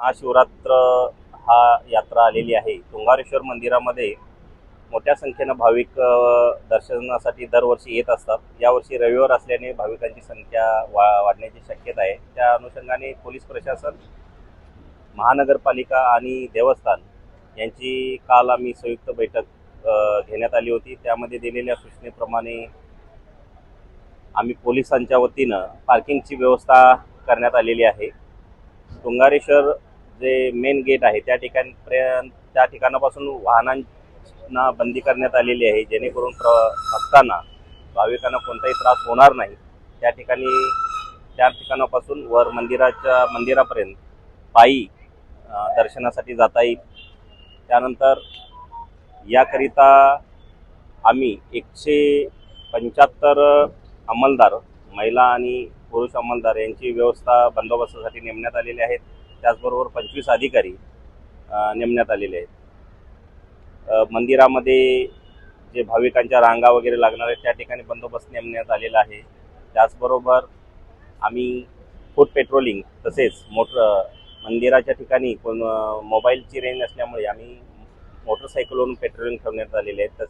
महाशिवरात्र हा यात्रा आलेली आहे। तुंगारेश्वर मंदिरामध्ये मोठ्या संख्येने भाविक दर्शनासाठी दरवर्षी येत असतात। यावर्षी रविवार असल्याने भाविकांची संख्या वाढण्याची शक्यता आहे। त्या अनुषंगाने पोलीस प्रशासन, महानगरपालिका आणि देवस्थान यांची काल आम्ही संयुक्त बैठक घेण्यात आली होती। त्यामध्ये दिलेल्या सूचनेप्रमाणे आम्ही पोलिसांच्या वतीनं पार्किंगची व्यवस्था करण्यात आलेली आहे। तुंगारेश्वर जे मेन गेट आहे त्या ठिकाणापासून वाहनांना बंदी करण्यात आलेली आहे, जेणेकरून भक्तांना, भाविकांना कोणताही त्रास होणार नाही। त्या ठिकाणापासून वर मंदिरापर्यंत पायी दर्शनासाठी जाता येईल। त्यानंतर याकरिता आम्ही 175 अंमलदार, महिला आणि पुरुष अंमलदार यांची व्यवस्था बंदोबस्तासाठी नेमण्यात आलेली आहेत। त्याचबरोबर 25 अधिकारी नेमण्यात आलेले आहेत। मंदिरामध्ये जे भाविकांच्या रांगा वगैरे लागणार आहेत त्या ठिकाणी बंदोबस्त नेमण्यात आलेला आहे। त्याचबरोबर आम्ही फूट पेट्रोलिंग तसेच मंदिराच्या ठिकाणी मोबाईलची रेंज असल्यामुळे आम्ही मोटरसायकलवरून पेट्रोलिंग ठेवण्यात आलेले आहेत।